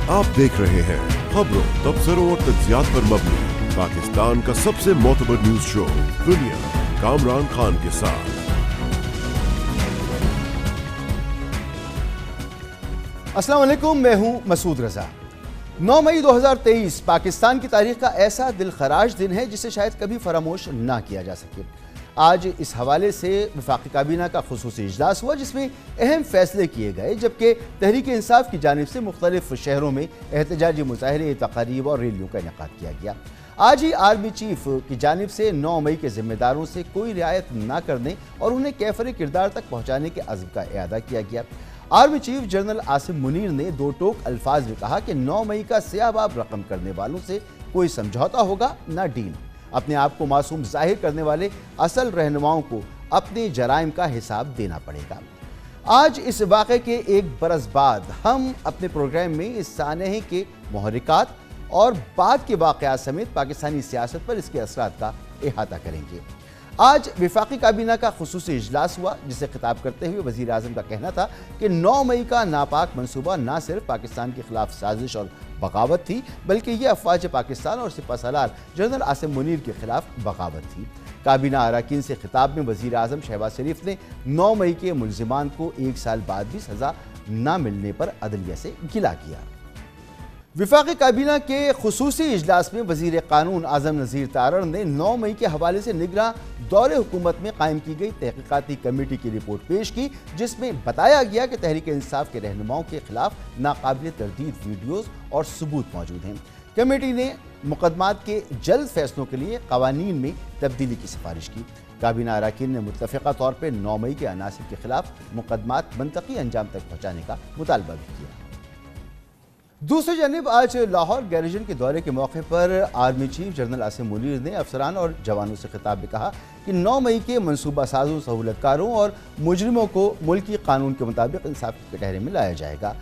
आप देख रहे हैं खबरों, तबसरों और तज्जियात पर मबनी पाकिस्तान का सबसे मोतबर न्यूज शो दुनिया, कामरान खान के साथ। अस्सलाम वालेकुम, मैं हूं मसूद रजा। 9 मई 2023 पाकिस्तान की तारीख का ऐसा दिलखराश दिन है जिसे शायद कभी फरामोश ना किया जा सके। आज इस हवाले से वफाकी काबीना का खुसूसी इजलास हुआ जिसमें अहम फैसले किए गए, जबकि तहरीक इंसाफ की जानिब से मुख्तलिफ शहरों में एहतजाजी मुजाहरे, तकारीब और रैलियों का इनेकाद किया गया। आज ही आर्मी चीफ की जानिब से 9 मई के जिम्मेदारों से कोई रियायत न करने और उन्हें कैफर किरदार तक पहुँचाने के अज़्म का इआदा किया गया। Army chief general Asim Munir ने दो टोक अल्फाज में कहा कि 9 मई का सियाबाब रकम करने वालों से कोई समझौता होगा न डील। अपने आप को मासूम जाहिर करने वाले असल रहनुमाओं को अपने जराइम का हिसाब देना पड़ेगा। आज इस वाक़े के एक बरस बाद हम अपने प्रोग्राम में इस सानहे के मुहर्रिकात और बाद के वाक़यात समेत पाकिस्तानी सियासत पर इसके असरात का इहाता करेंगे। आज वफाकी काबीना का खुसूसी इजलास हुआ जिसे खिताब करते हुए वज़ीर आज़म का कहना था कि 9 मई का नापाक मनसूबा न सिर्फ पाकिस्तान के खिलाफ साजिश और बगावत थी, बल्कि ये अफवाज पाकिस्तान और सिपहसालार जनरल आसिम मुनीर के खिलाफ बगावत थी। काबीना अराकीन से खिताब में वज़ीर आज़म शहबाज शरीफ ने 9 मई के मुलजिमान को 1 साल बाद भी सज़ा न मिलने पर अदलिया से गिला किया। वफाकी काबीना के खुसूसी इजलास में वज़ीर क़ानून आज़म नज़ीर तारड़ ने 9 मई के हवाले से निगरां दौरे हुकूमत में कायम की गई तहकीकाती कमेटी की रिपोर्ट पेश की, जिसमें बताया गया कि तहरीक इंसाफ के रहनुमाओं के खिलाफ नाकाबिल तरदीद वीडियोज़ और सबूत मौजूद हैं। कमेटी ने मुकदमात के जल्द फैसलों के लिए कवानीन में तब्दीली की सिफारिश की। काबीना अराकीन ने मुत्तफ़िक़ा तौर पर 9 मई के अनासिर के खिलाफ मुकदमात मंतकी अंजाम तक पहुँचाने का मुतालबा भी किया। दूसरी जानिब आज लाहौर गैरिजन के दौरे के मौके पर army chief general Asim Munir ने अफसरान और जवानों से खिताब में कहा कि 9 मई के मनसूबा साजों, सहूलतकारों और मुजरिमों को मुल्की कानून के मुताबिक इंसाफ के कटहरे में लाया जाएगा।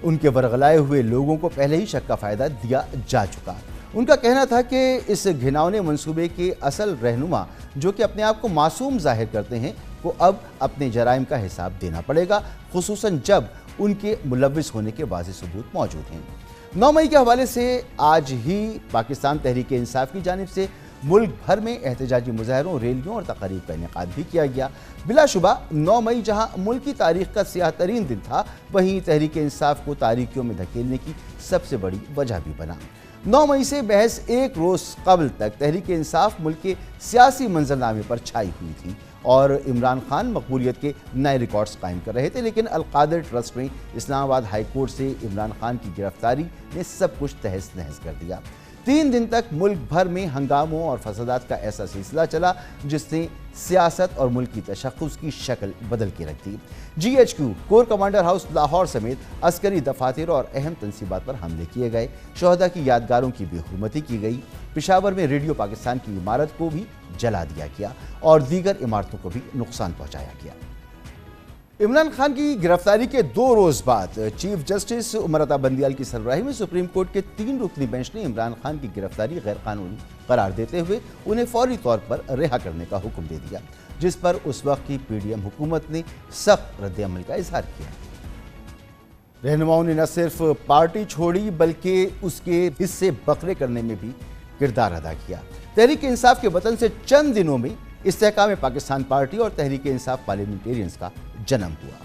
उनके वरगलाए हुए लोगों को पहले ही शक का फ़ायदा दिया जा चुका। उनका कहना था कि इस घिनौने मनसूबे के असल रहनुमा जो कि अपने आप को मासूम जाहिर करते हैं को अब अपने जराइम का हिसाब देना पड़ेगा, खुसूसन जब उनके मुलव्विस होने के वाज़ेह सबूत मौजूद हैं। 9 मई के हवाले से आज ही पाकिस्तान तहरीक इंसाफ की जानिब से मुल्क भर में एहतजाजी मुजाहरों, रैलियों और तकारीब का इनेकाद भी किया गया। बिलाशुबा 9 मई जहां मुल्क की तारीख का सियाह तरीन दिन था, वहीं तहरीक इंसाफ को तारीकियों में धकेलने की सबसे बड़ी वजह भी बना। 9 मई से महज एक रोज़ कबल तक तहरीक इंसाफ मुल्क के सियासी मंजरनामे पर छाई हुई थी और इमरान खान मकबूलियत के नए रिकॉर्ड्स कायम कर रहे थे, लेकिन अलकादिर ट्रस्ट में इस्लामाबाद हाई कोर्ट से इमरान खान की गिरफ्तारी ने सब कुछ तहस नहस कर दिया। 3 दिन तक मुल्क भर में हंगामों और फसादात का ऐसा सिलसिला चला जिसने सियासत और मुल्क की तशख़्ख़ुस की शक्ल बदल के रख दी। GHQ core commander house Lahore समेत अस्करी दफातर और अहम तनसीबात पर हमले किए गए, शहदा की यादगारों की बेहुरमती की गई, पेशावर में रेडियो पाकिस्तान की इमारत को भी जला दिया गया और दीगर इमारतों को भी नुकसान पहुँचाया गया। इमरान खान की गिरफ्तारी के 2 रोज़ बाद चीफ जस्टिस उमर अता बंदियाल की सरबराही में सुप्रीम कोर्ट के 3 रुकनी बेंच ने इमरान खान की गिरफ्तारी गैर कानूनी करार देते हुए उन्हें फौरी तौर पर रिहा करने का हुक्म दे दिया, जिस पर उस वक्त की PDM हुकूमत ने सख्त रद्द-ए-अमल का इजहार किया। रहनुमाओं ने न सिर्फ पार्टी छोड़ी बल्कि उसके हिस्से बकरे करने में भी किरदार अदा किया। तहरीक इंसाफ के वतन से चंद दिनों में इस्तेहकाम पाकिस्तान पार्टी और तहरीक इंसाफ पार्लियामेंटेरियंस का जन्म हुआ।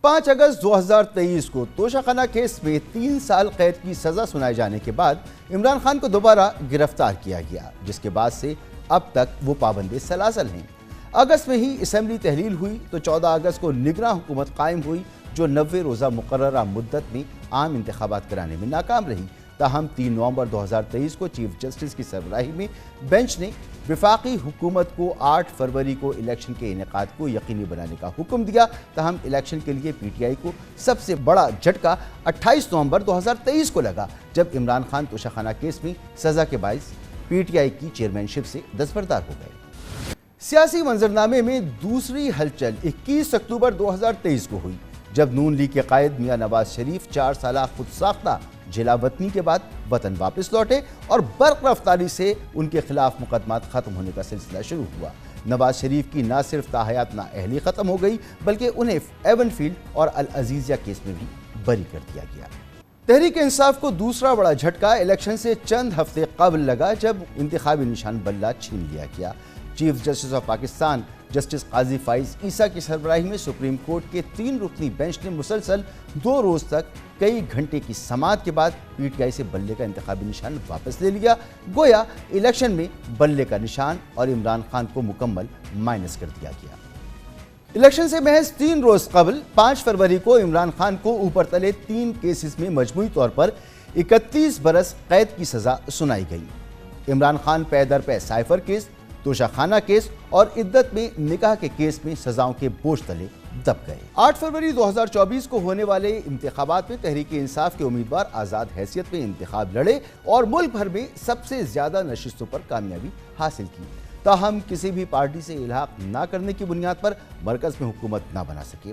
5 अगस्त 2023 को तोशाखाना केस में 3 साल कैद की सज़ा सुनाए जाने के बाद इमरान खान को दोबारा गिरफ्तार किया गया, जिसके बाद से अब तक वो पाबंद सलासल हैं। अगस्त में ही असम्बली तहलील हुई तो 14 अगस्त को निगरां हुकूमत कायम हुई जो 90 रोज़ा मुकर्ररा मुद्दत में आम इंतखाबात कराने में नाकाम रही। ताहम 3 नवंबर 2023 को चीफ जस्टिस की सरबराही में बेंच ने वफाकी हुकूमत को 8 फरवरी को इलेक्शन के इनेकाद को यकीनी बनाने का हुक्म दिया। ताहम इलेक्शन के लिए PTI को सबसे बड़ा झटका 28 नवंबर 2023 को लगा, जब इमरान खान तोशाखाना केस में सज़ा के बाइस PTI की चेयरमैनशिप से दस्तबरदार हो गए। सियासी मंजरनामे में दूसरी हलचल 21 अक्टूबर 2023 को हुई, जब नून लीग के कायद मियां नवाज शरीफ 4 साल खुद साख्ता जिला वतनी के बाद वतन वापस लौटे और बर्क रफ्तारी से उनके खिलाफ मुकदमात खत्म होने का सिलसिला शुरू हुआ। नवाज शरीफ की न सिर्फ ताहयात नाअहली खत्म हो गई बल्कि उन्हें एवनफील्ड और अल अजीजिया केस में भी बरी कर दिया गया। तहरीक इंसाफ को दूसरा बड़ा झटका इलेक्शन से चंद हफ्ते कबल लगा जब इंतखाबी निशान बल्ला छीन लिया गया। Chief justice of Pakistan justice Qazi Faez Isa की सरबराही में सुप्रीम कोर्ट के 3 रुकनी बेंच ने मुसलसल 2 रोज तक कई घंटे की समाअत के बाद पीटीआई से बल्ले का इंतखाबी निशान वापस ले लिया। गोया इलेक्शन में बल्ले का निशान और इमरान खान को मुकम्मल माइनस कर दिया गया। इलेक्शन से महज 3 रोज कबल 5 फरवरी को इमरान खान को ऊपर तले 3 केसेस में मजमूई तौर पर 31 बरस कैद की सजा सुनाई गई। इमरान खान पे दर पे साइफर केस, तोशाखाना केस और इद्दत में निकाह के केस में सजाओं के बोझ तले दब गए। 8 फरवरी 2024 को होने वाले इंतखाबात में तहरीक इंसाफ के उम्मीदवार आज़ाद हैसियत में इंतखाब लड़े और मुल्क भर में सबसे ज्यादा नशिस्तों पर कामयाबी हासिल की। ताहम किसी भी पार्टी से इल्हाक ना करने की बुनियाद पर मरकज में हुकूमत ना बना सके।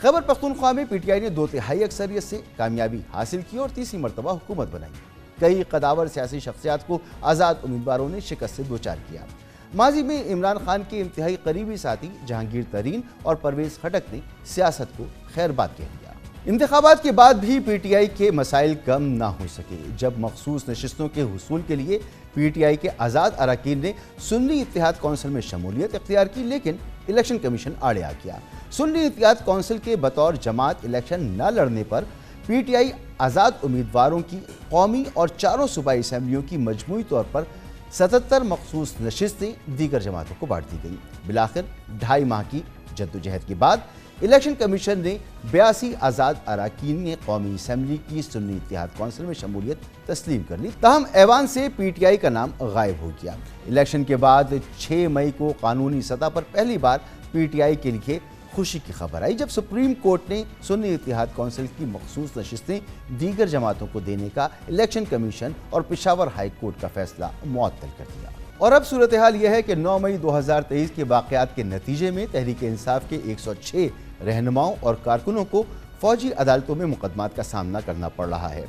खैबर पख्तूनख्वा में पीटीआई ने 2/3 अक्सरियत से कामयाबी हासिल की और तीसरी मरतबा हुकूमत बनाई। कई कदावर सियासी शख्सियात को आज़ाद उम्मीदवारों ने शिकस्त से दोचार किया। माजी में इमरान खान के इंतहाई करीबी साथी जहांगीर तरीन और परवेज खटक ने सियासत को खैरबाद कह दिया। इंतखाबात के बाद भी पीटीआई के मसाइल कम ना हो सके। जब मखसूस नशिस्तों के हुसूल के लिए पीटीआई के आज़ाद अरकान ने सुन्नी इत्तेहाद कौंसिल में शमूलियत इख्तियार की, लेकिन इलेक्शन कमीशन आड़े आ गया। सुन्नी इत्तेहाद कौंसिल के बतौर जमात इलेक्शन न लड़ने पर पीटीआई आज़ाद उम्मीदवारों की कौमी और 4 सूबाई असम्बलियों की मजमूई तौर पर 77 मखसूस नशिस्तें दीगर जमातों को बांट दी गई। बिलाखिर 2.5 माह की जद्दोजहद के बाद इलेक्शन कमीशन ने 82 आज़ाद अरकान ने कौमी असम्बली की सुन्नी इत्तेहाद कौंसिल में शमूलियत तस्लीम कर ली। ताहम ऐवान से पीटीआई का नाम गायब हो गया। इलेक्शन के बाद 6 मई को कानूनी सतह पर पहली बार पीटीआई के लिए खुशी की खबर आई जब सुप्रीम कोर्ट ने सुन्नी इत्तेहाद कौंसिल की मखसूस नशिस्तें दीगर जमातों को देने का इलेक्शन कमीशन और पेशावर हाई कोर्ट का फैसला मुअत्तल कर दिया। और अब सूरत हाल यह है कि 9 मई 2023 के वाक़यात के नतीजे में तहरीक इंसाफ के 106 रहनुमाओं और कारकुनों को फौजी अदालतों में मुकदमात का सामना करना पड़ रहा है,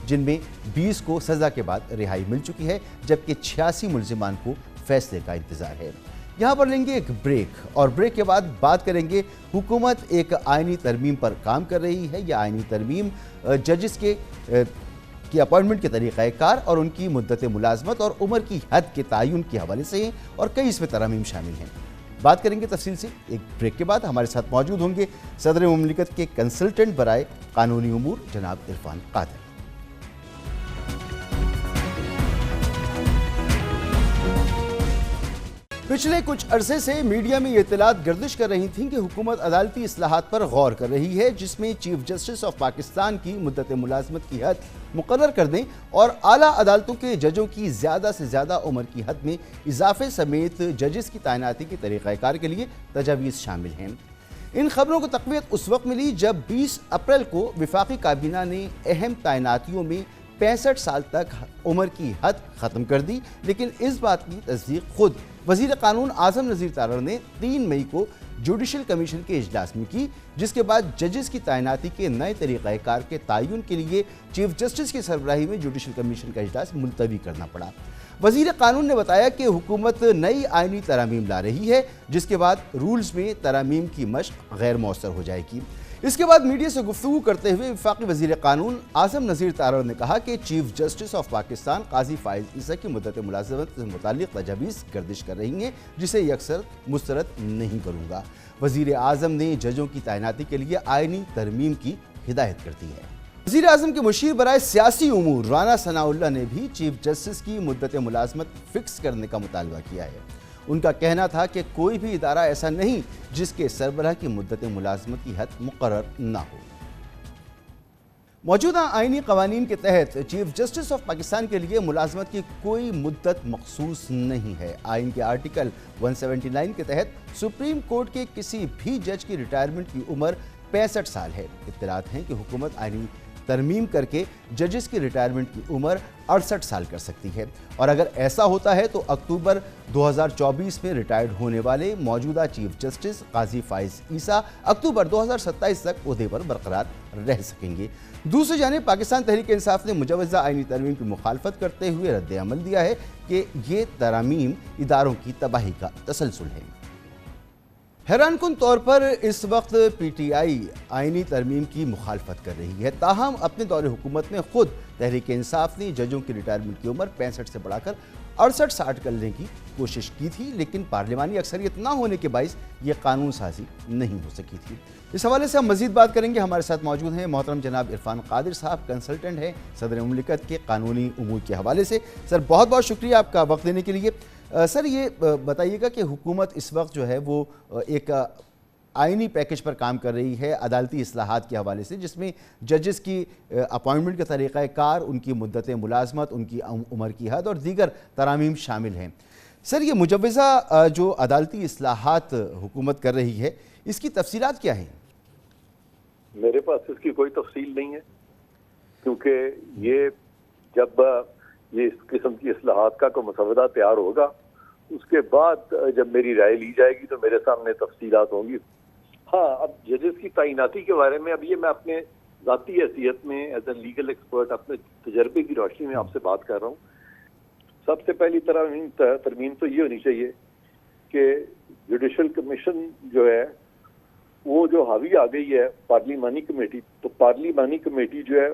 जिनमें 20 को सज़ा के बाद रिहाई मिल चुकी है, जबकि 86 मुल्ज़िमान को फैसले का इंतज़ार है। यहाँ पर लेंगे एक ब्रेक और ब्रेक के बाद बात करेंगे हुकूमत एक आइनी तरमीम पर काम कर रही है। यह आइनी तरमीम जजेस की अपॉइंटमेंट के तरीक़ाकार और उनकी मुद्दत मुलाजमत और उम्र की हद के तयन के हवाले से हैं और कई इसमें तरमीम शामिल हैं। बात करेंगे तफसील से एक ब्रेक के बाद। हमारे साथ मौजूद होंगे सदर मुमलिकत के कंसल्टेंट बराए कानूनी उमूर जनाब इरफान कादर। पिछले कुछ अरसे से मीडिया में ये इत्तलात गर्दिश कर रही थीं कि हुकूमत अदालती इस्लाहात पर गौर कर रही है, जिसमें चीफ जस्टिस ऑफ पाकिस्तान की मुद्दत मुलाजमत की हद मुकर्रर कर दें और आला अदालतों के जजों की ज़्यादा से ज़्यादा उम्र की हद में इजाफे समेत जजेस की तैनाती के तरीक़ाकार के लिए तजावीज़ शामिल हैं। इन खबरों को तक़वियत उस वक्त मिली जब 20 अप्रैल को वफाकी काबीना ने अहम तैनातियों में 65 साल तक उम्र की हद ख़त्म कर दी, लेकिन इस बात की तस्दीक खुद वज़ीर क़ानून आज़म नज़ीर तारड़ ने 3 मई को जुडिशल कमीशन के इजलास में की, जिसके बाद जजेस की तैनाती के नए तरीक़ाकार के तयन के लिए चीफ जस्टिस की सरबराही में जुडिशल कमीशन का इजलास मुलतवी करना पड़ा। वज़ीर क़ानून ने बताया कि हुकूमत नई आइनी तरामीम ला रही है, जिसके बाद रूल्स में तरामीम की मश्क गैर मौसर हो जाएगी। इसके बाद मीडिया से गुफ्तगू करते हुए वफाकी वज़ीर क़ानून आज़म नज़ीर तारड़ ने कहा कि चीफ जस्टिस ऑफ पाकिस्तान काजी फाइज ईसा की मुद्दत मुलाज़मत से मुताल्लिक़ तजावीज़ गर्दिश कर रही हैं, जिसे यकसर मुस्तरद नहीं करूँगा। वज़ीर आज़म ने जजों की तैनाती के लिए आइनी तरमीम की हिदायत कर दी है। वज़ीर आज़म के मुशीर बराए सियासी उमूर राना सनाउल्लाह ने भी चीफ जस्टिस की मुद्दत मुलाज़मत फिक्स करने का मुतालबा किया है। उनका कहना था कि कोई भी इदारा ऐसा नहीं जिसके सरबराह की मुद्दत मुलाजमत की हद मुकर्रर ना हो। मौजूदा आइनी कवानीन के तहत चीफ जस्टिस ऑफ पाकिस्तान के लिए मुलाजमत की कोई मुद्दत मखसूस नहीं है। आइन के आर्टिकल 179 के तहत सुप्रीम कोर्ट के किसी भी जज की रिटायरमेंट की उम्र 65 साल है। इत्तलात हैं कि हुकूमत आइनी तरमीम करके जजेस की रिटायरमेंट की उम्र 68 साल कर सकती है, और अगर ऐसा होता है तो अक्टूबर 2024 में रिटायर्ड होने वाले मौजूदा चीफ जस्टिस काजी फाइज ईसा अक्टूबर 2027 तक ओहदे पर बरकरार रह सकेंगे। दूसरी जानिब पाकिस्तान तहरीक इंसाफ ने मुजवज़ा आइनी तरमीम की मुखालफत करते हुए रद्द अमल दिया है कि ये तरामीम इदारों की तबाही का तसलसल है। हैरान कुन तौर पर इस वक्त PTI आइनी तरमीम की मुखालफत कर रही है। ताहम अपने दौरे हुकूमत में खुद तहरीक इंसाफ ने जजों की रिटायरमेंट की उम्र 65 से बढ़ाकर 68-60 करने की कोशिश की थी, लेकिन पार्लिमानी अक्सरियत ना होने के बाइस ये कानून साजी नहीं हो सकी थी। इस हवाले से हम मजीद बात करेंगे। हमारे साथ मौजूद हैं मोहतरम जनाब इरफान कादिर साहब, कंसल्टेंट हैं सदर मुमलिकत के कानूनी उमूर के हवाले से। सर बहुत बहुत शुक्रिया आपका वक्त देने के लिए। सर ये बताइएगा कि हुकूमत इस वक्त जो है वो एक आइनी पैकेज पर काम कर रही है अदालती इस्लाहात के हवाले से, जिसमें जजेस की अपॉइंटमेंट का तरीक़ा कार, उनकी मुद्दत मुलाजमत, उनकी उम्र की हद और दीगर तरामीम शामिल हैं। सर ये मुजव्वज़ा जो अदालती इस्लाहात हुकूमत कर रही है, इसकी तफसीलात क्या हैं? मेरे पास इसकी कोई तफसील नहीं है, क्योंकि ये जब ये इस किस्म की इस्लाहात का कोई मसवदा तैयार होगा, उसके बाद जब मेरी राय ली जाएगी तो मेरे सामने तफसीलात होंगी। हाँ, अब जजेस की तैनाती के बारे में अब ये मैं अपने ذاتی हैसियत में एज ए लीगल एक्सपर्ट अपने तजर्बे की रोशनी में आपसे बात कर रहा हूँ। सबसे पहली तरमीम तो ये होनी चाहिए कि जुडिशल कमीशन जो है वो जो हावी आ गई है पार्लिमानी कमेटी, तो पार्लिमानी कमेटी जो है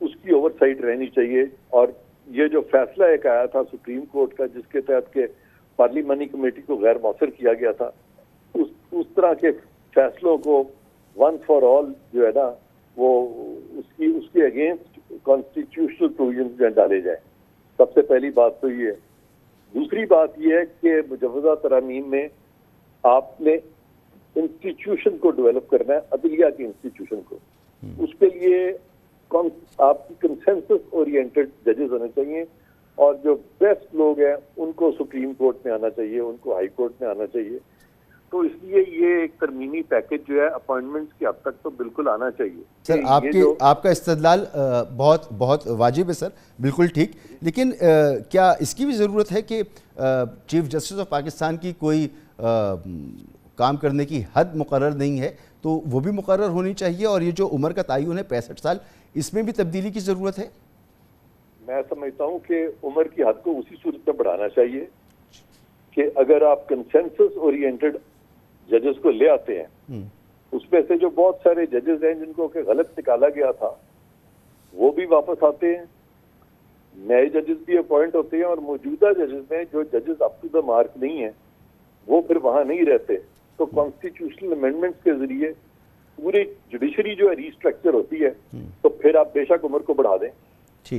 उसकी ओवरसाइट रहनी चाहिए। और ये जो फैसला एक आया था सुप्रीम कोर्ट का, जिसके तहत के पार्लिमानी कमेटी को गैर मौसर किया गया था, उस तरह के फैसलों को वंस फॉर ऑल जो है ना वो उसके अगेंस्ट कॉन्स्टिट्यूशनल प्रोविजंस में डाले जाए। सबसे पहली बात तो ये है। दूसरी बात ये है कि मुजव्वज़ा तरामीम में आपने इंस्टीट्यूशन को डेवलप करना है, अदलिया के इंस्टीट्यूशन को। उसके लिए आपकी कंसेंसस ओरिएंटेड जजेस होने चाहिए, और जो बेस्ट लोग हैं उनको सुप्रीम कोर्ट में आना चाहिए, उनको हाई कोर्ट में आना चाहिए। तो इसलिए ये एक तरमीमी पैकेज जो है अपॉइंटमेंट्स की हद तक तो बिल्कुल आना चाहिए। सर आपका इस्तदलाल बहुत बहुत वाजिब है सर, बिल्कुल ठीक। लेकिन क्या इसकी भी ज़रूरत है कि चीफ जस्टिस ऑफ पाकिस्तान की कोई काम करने की हद मुकर्रर नहीं है, तो वो भी मुकर्रर होनी चाहिए? और ये जो उम्र का तयन है 65 साल, इसमें भी तब्दीली की ज़रूरत है? मैं समझता हूँ कि उम्र की हद को उसी सूरत में बढ़ाना चाहिए कि अगर आप कंसेंसस ओरिएंटेड जजेस को ले आते हैं, उसमें से जो बहुत सारे जजेस हैं जिनको कि गलत निकाला गया था वो भी वापस आते हैं, नए जजेस भी अपॉइंट होते हैं, और मौजूदा जजेस में जो जजेस अप टू द मार्क नहीं है वो फिर वहां नहीं रहते। तो कॉन्स्टिट्यूशनल अमेंडमेंट्स के जरिए पूरी जुडिशरी जो है रीस्ट्रक्चर होती है, तो फिर आप बेशक उम्र को बढ़ा दें,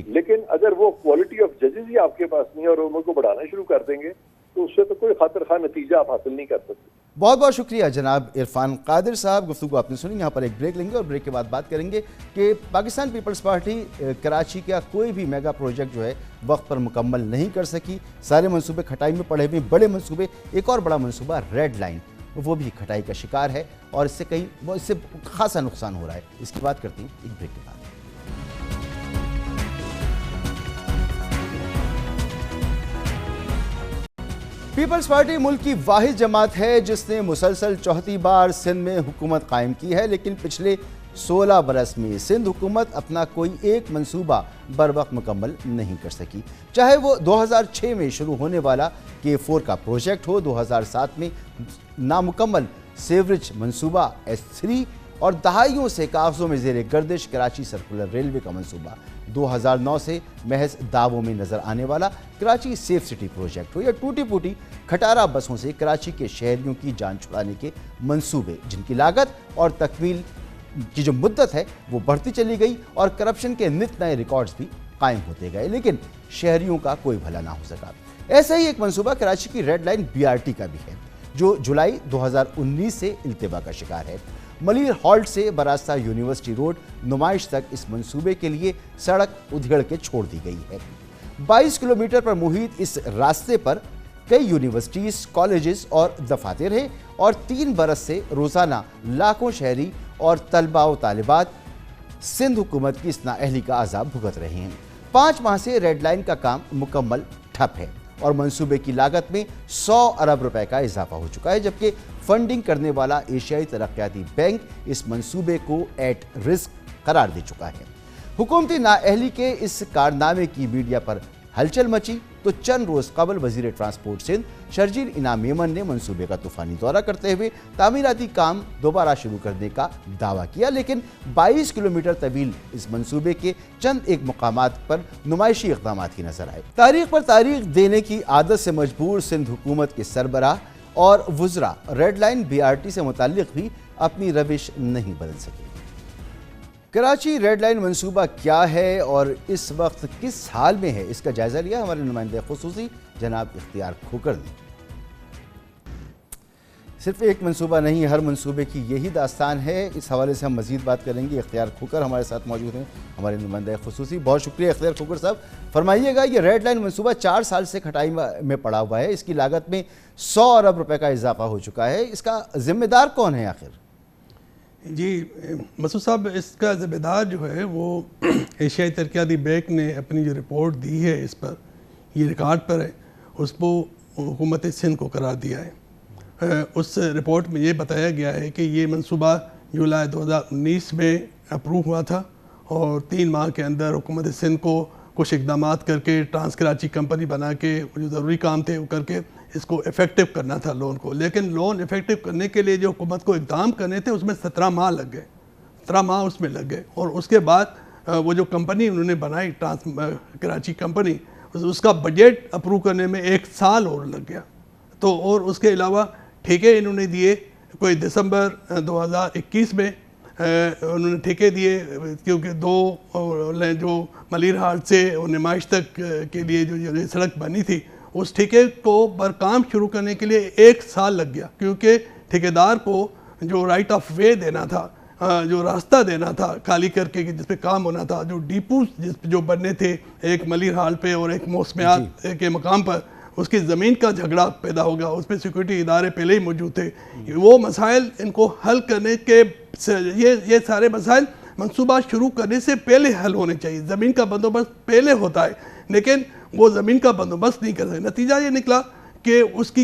लेकिन अगर वो क्वालिटी ऑफ जजेस ही आपके पास नहीं है और उम्र को बढ़ाना शुरू कर देंगे तो उससे तो कोई खातिर खा नतीजा आप हासिल नहीं कर सकते। बहुत बहुत शुक्रिया जनाब इरफान कादिर साहब, गुफ्तगू आपने सुनी। यहाँ पर एक ब्रेक लेंगे और ब्रेक के बाद बात करेंगे कि पाकिस्तान पीपल्स पार्टी कराची का कोई भी मेगा प्रोजेक्ट जो है वक्त पर मुकम्मल नहीं कर सकी। सारे मंसूबे खटाई में पड़े हुए, बड़े मंसूबे। एक और बड़ा मंसूबा रेड लाइन, वो भी खटाई का शिकार है और इससे खासा नुकसान हो रहा है। इसकी बात करते हैं एक ब्रेक के बाद। पीपल्स पार्टी मुल्क की वाहिद जमात है जिसने मुसलसल चौथी बार सिंध में हुकूमत कायम की है, लेकिन पिछले 16 बरस में सिंध हुकूमत अपना कोई एक मंसूबा बर वक्त मुकम्मल नहीं कर सकी। चाहे वो 2006 में शुरू होने वाला K4 का प्रोजेक्ट हो, 2007 में नामुकम्मल सेवरेज मंसूबा S3 और दहाइयों से कागजों में ज़ेर गर्दिश कराची सर्कुलर रेलवे का मंसूबा, 2009 से महज दावों में नजर आने वाला कराची सेफ सिटी प्रोजेक्ट हो, या टूटी फूटी खटारा बसों से कराची के शहरियों की जान छुड़ाने के मंसूबे, जिनकी लागत और तकमील की जो मुद्दत है वो बढ़ती चली गई और करप्शन के नित नए रिकॉर्ड्स भी कायम होते गए, लेकिन शहरियों का कोई भला ना हो सका। ऐसा ही एक मंसूबा कराची की रेड लाइन BRT का भी है, जो जुलाई 2019 से इल्तिबा का शिकार है। मलिर हॉल्ट से बरास्ता यूनिवर्सिटी रोड नुमाइश तक इस मंसूबे के लिए सड़क उधेड़ के छोड़ दी गई है। 22 किलोमीटर पर मुहित इस रास्ते पर कई यूनिवर्सिटीज, कॉलेजेस और दफातर हैं और 3 बरस से रोज़ाना लाखों शहरी और तलबा व तालिबात सिंध हुकूमत की इस नाअहली का अजाब भुगत रहे हैं। 5 माह से रेड लाइन का काम मुकम्मल ठप है और मंसूबे की लागत में 100 अरब रुपए का इजाफा हो चुका है, जबकि फंडिंग करने वाला एशियाई तरक्याती बैंक इस मंसूबे को एट रिस्क करार दे चुका है। हुकूमती नाअहली के इस कारनामे की मीडिया पर हलचल मची तो चंद रोज़ कबल वज़ीर ट्रांसपोर्ट सिंध शर्जील इनाम मेमन ने मंसूबे का तूफ़ानी दौरा करते हुए तामीराती काम दोबारा शुरू करने का दावा किया, लेकिन 22 किलोमीटर तवील इस मंसूबे के चंद एक मुकामात पर नुमाइशी इक़दामात की नजर आए। तारीख पर तारीख देने की आदत से मजबूर सिंध हुकूमत के सरबराह और वुज़रा रेड लाइन BRT से मुताल्लिक़ भी अपनी रविश नहीं बदल सके। कराची रेड लाइन मंसूबा क्या है और इस वक्त किस हाल में है, इसका जायजा लिया हमारे नुमाइंदे खुसूसी जनाब इख्तियार खोकर ने। सिर्फ एक मंसूबा नहीं, हर मंसूबे की यही दास्तान है। इस हवाले से हम मज़ीद बात करेंगे। इख्तियार खोकर हमारे साथ मौजूद हैं, हमारे नुमाइंदे खुसूसी। बहुत शुक्रिया इख्तियार खोकर साहब। फरमाइएगा, ये रेड लाइन मंसूबा 4 साल से खटाई में पड़ा हुआ है, इसकी लागत में 100 अरब रुपए का इजाफा हो चुका है, इसका जिम्मेदार कौन है आखिर? जी मसूद साहब, इसका ज़िम्मेदार जो है वो एशियाई तरक्याती बैंक ने अपनी जो रिपोर्ट दी है इस पर, ये रिकॉर्ड पर है, उसको हुकूमत सिंध को करार दिया है। उस रिपोर्ट में ये बताया गया है कि ये मंसूबा जुलाई 2019 में अप्रूव हुआ था और 3 माह के अंदर हुकूमत सिंध को कुछ इक़दामात करके ट्रांस कराची कंपनी बना के जो ज़रूरी काम थे वो करके इसको इफ़ेक्टिव करना था लोन को। लेकिन लोन इफ़ेक्टिव करने के लिए जो हुकूमत को इक़दाम करने थे उसमें 17 माह लग गए, 17 माह उसमें लग गए। और उसके बाद वो जो कंपनी उन्होंने बनाई ट्रांस कराची कंपनी, उसका बजट अप्रूव करने में 1 साल और लग गया। तो और उसके अलावा ठेके इन्होंने दिए, कोई दिसंबर 2021 में उन्होंने ठेके दिए, क्योंकि 2 जो मलिर हाट से नुमाइश तक के लिए जो सड़क बनी थी उस ठेके को पर काम शुरू करने के लिए 1 साल लग गया, क्योंकि ठेकेदार को जो राइट ऑफ वे देना था, जो रास्ता देना था खाली करके कि जिस पे काम होना था, जो डिपो जो बनने थे एक मलिर हाल पे और एक मौसमियात के मकाम पर, उसकी ज़मीन का झगड़ा पैदा हो गया, उसमें सिक्योरिटी इदारे पहले ही मौजूद थे। वो मसाइल इनको हल करने के ये सारे मसाइल मंसूबा शुरू करने से पहले हल होने चाहिए। ज़मीन का बंदोबस्त पहले होता है, लेकिन वो ज़मीन का बंदोबस्त नहीं कर सके। नतीजा ये निकला कि उसकी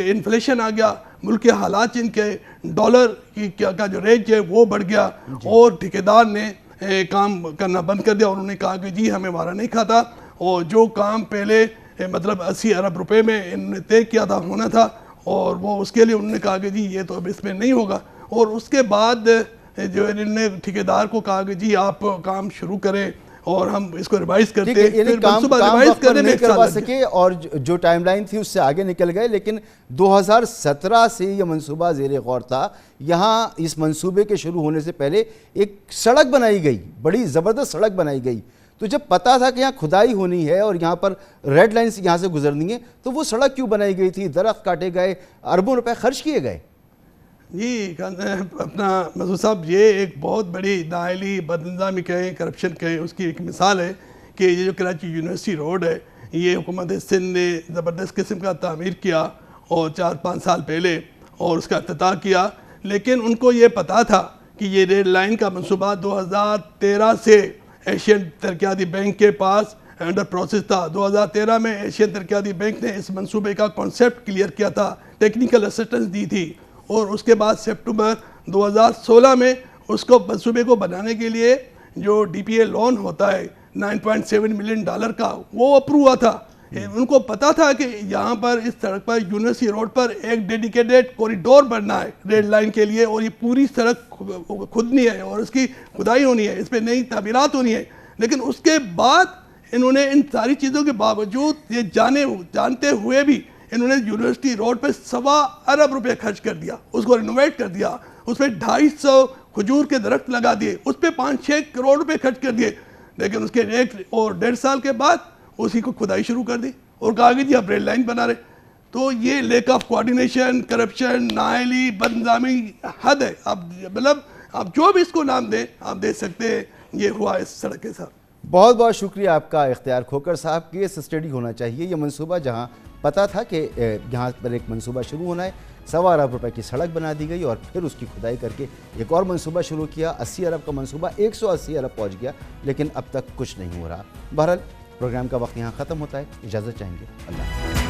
इन्फ्लेशन आ गया, मुल्क के हालात इनके, डॉलर की का जो रेट है वो बढ़ गया और ठेकेदार ने काम करना बंद कर दिया। उन्होंने कहा कि जी हमें वारा नहीं खाता, और जो काम पहले मतलब 80 अरब रुपए में इन्होंने तय किया था होना था, और वो उसके लिए उन्होंने कहा कि जी ये तो अब इसमें नहीं होगा। और उसके बाद जो इन्होंने ठेकेदार को कहा कि जी आप काम शुरू करें और हम इसको रिवाइज करते हैं, फिर मंसूबा रिवाइज करने में करवा सके और जो टाइमलाइन थी उससे आगे निकल गए। लेकिन 2017 से ये मंसूबा ज़ेरे गौर था। यहाँ इस मंसूबे के शुरू होने से पहले एक सड़क बनाई गई, बड़ी ज़बरदस्त सड़क बनाई गई। तो जब पता था कि यहाँ खुदाई होनी है और यहाँ पर रेड लाइन से यहाँ से गुजरनी है, तो वो सड़क क्यों बनाई गई थी? दरख्त काटे गए, अरबों रुपए खर्च किए गए। जी अपना मसूद साहब, ये एक बहुत बड़ी नाअहली, बदनिज़ामी कहें, करप्शन कहें, उसकी एक मिसाल है कि ये जो कराची यूनिवर्सिटी रोड है, ये हुकूमत सिंध ने ज़बरदस्त किस्म का तामीर किया और 4-5 साल पहले और उसका इफ्तिताह किया। लेकिन उनको ये पता था कि ये रेड लाइन का मंसूबा 2013 से एशियन तरक्याती बैंक के पास अंडर प्रोसेस था। 2013 में एशियन तरक्याती बैंक ने इस मंसूबे का कॉन्सेप्ट क्लियर किया था, टेक्निकल असिस्टेंस दी थी, और उसके बाद सितंबर 2016 में उसको मंसूबे को बनाने के लिए जो DPA लोन होता है $9.7 मिलियन का, वो अप्रूव हुआ था। उनको पता था कि यहाँ पर इस सड़क पर यूनिवर्सिटी रोड पर एक डेडिकेटेड कॉरिडोर बनना है रेड लाइन के लिए, और ये पूरी सड़क खुदनी है और इसकी खुदाई होनी है, इस पर नई तामीरात होनी है। लेकिन उसके बाद इन्होंने इन सारी चीज़ों के बावजूद ये जानते हुए भी इन्होंने यूनिवर्सिटी रोड पे 1.25 अरब रुपए खर्च कर दिया, उसको रिनोवेट कर दिया, उस पर 250 खजूर के दरख्त लगा दिए, उस पर 5-6 करोड़ रुपए खर्च कर दिए। लेकिन उसके 1.5 साल के बाद उसी को खुदाई शुरू कर दी और कहा कि जी आप रेड लाइन बना रहे। तो ये लेक ऑफ कोऑर्डिनेशन, करप्शन, नाअहली, बदनिज़ामी हद है। अब मतलब आप जो भी इसको नाम दें आप दे सकते हैं, ये हुआ इस सड़क के साथ। बहुत बहुत शुक्रिया आपका इख्तियार खोकर साहब। केस स्टडी होना चाहिए। ये मंसूबा जहाँ पता था कि यहाँ पर एक मंसूबा शुरू होना है, 1.25 अरब रुपए की सड़क बना दी गई और फिर उसकी खुदाई करके एक और मंसूबा शुरू किया। 80 अरब का मंसूबा 180 अरब पहुँच गया, लेकिन अब तक कुछ नहीं हो रहा। बहरहाल प्रोग्राम का वक्त यहाँ ख़त्म होता है, इजाज़त चाहेंगे। अल्लाह।